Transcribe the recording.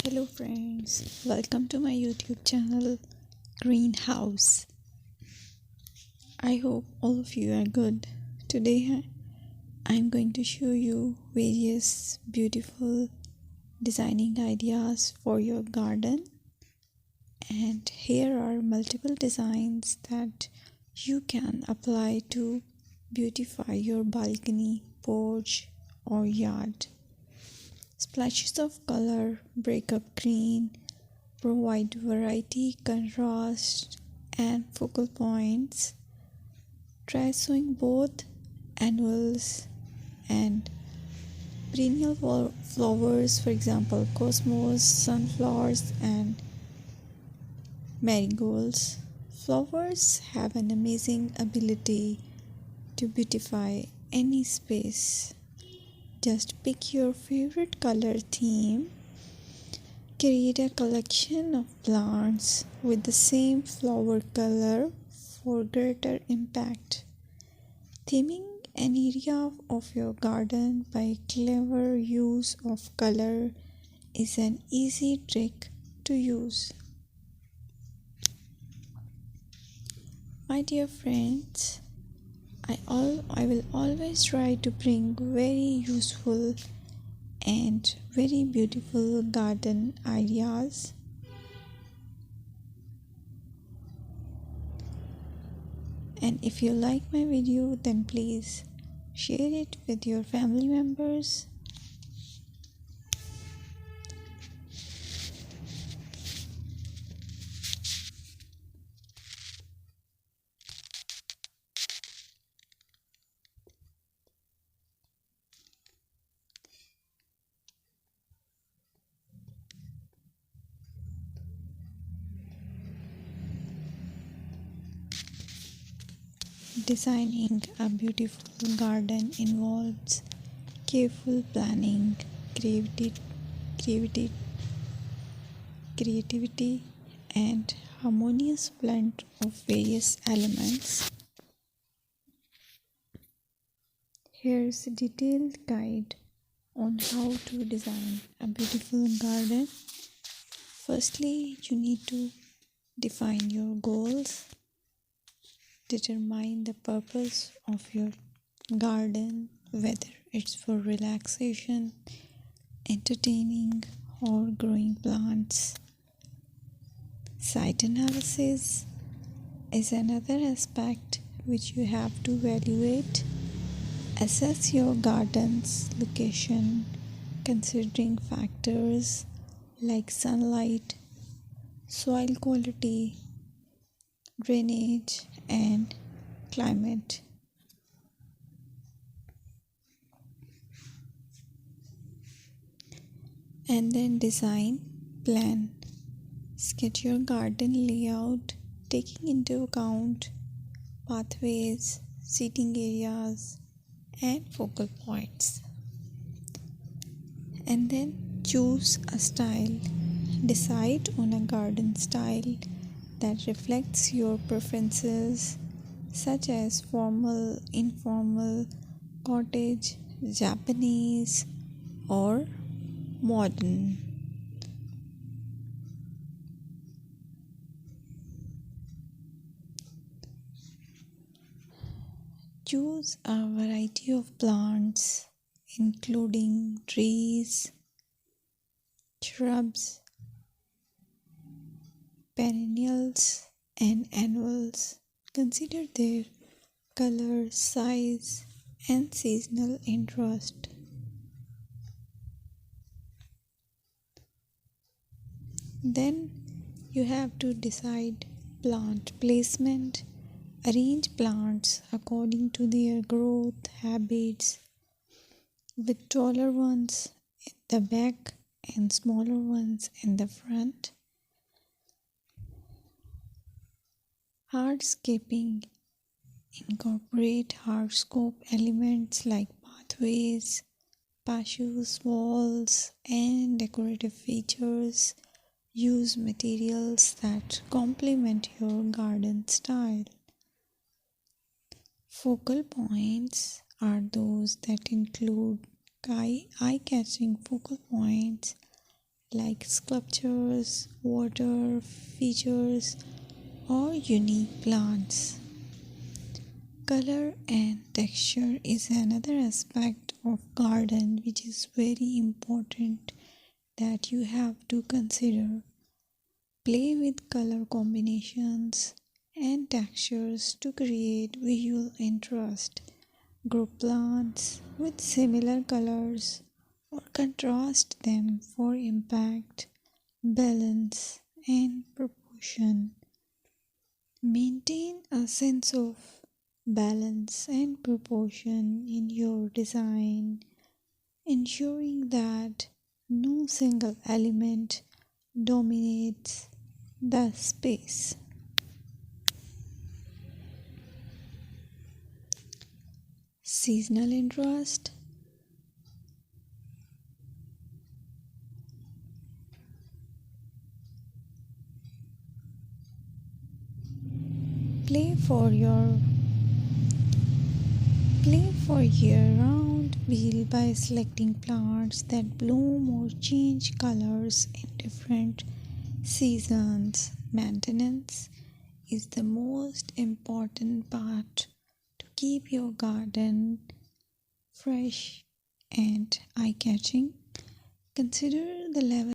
Hello friends, welcome to my YouTube channel Greenhouse. I hope all of you are good. Today I'm going to show you various beautiful designing ideas for your garden, and here are multiple designs that you can apply to beautify your balcony, porch or yard. Splashes of color break up green, provide variety, contrast, and focal points. Try sowing both annuals and perennial flowers, for example, cosmos, sunflowers, and marigolds. Flowers have an amazing ability to beautify any space. Just pick your favorite color theme. Create a collection of plants with the same flower color for greater impact. Theming an area of your garden by clever use of color is an easy trick to use. My dear friends, I will always try to bring very useful and very beautiful garden ideas. And if you like my video, then please share it with your family members. Designing a beautiful garden involves careful planning, creativity, creativity, and harmonious blend of various elements. Here's a detailed guide on how to design a beautiful garden. Firstly, you need to define your goals. Determine the purpose of your garden, whether it's for relaxation, entertaining, or growing plants. Site analysis is another aspect which you have to evaluate. Assess your garden's location, considering factors like sunlight, soil quality, drainage, and climate. And then design plan. Sketch your garden layout, taking into account pathways, seating areas, and focal points. And then choose a style. Decide on a garden style that reflects your preferences, such as formal, informal, cottage, Japanese, or modern. Choose a variety of plants, including trees, shrubs, perennials, and annuals. Consider their color, size, and seasonal interest. Then you have to decide plant placement. Arrange plants according to their growth habits, with taller ones in the back and smaller ones in the front. Hardscaping. Incorporate hardscape elements like pathways, patios, walls, and decorative features. Use materials that complement your garden style. Focal points are those that include eye-catching focal points like sculptures, water features, or unique plants. Color and texture is another aspect of garden which is very important that you have to consider. Play with color combinations and textures to create visual interest. Group plants with similar colors or contrast them for impact, balance, and proportion. Maintain a sense of balance and proportion in your design, ensuring that no single element dominates the space. Seasonal interest. Play for your Play for year-round wheel by selecting plants that bloom or change colors in different seasons. Maintenance is the most important part to keep your garden fresh and eye-catching. Consider the level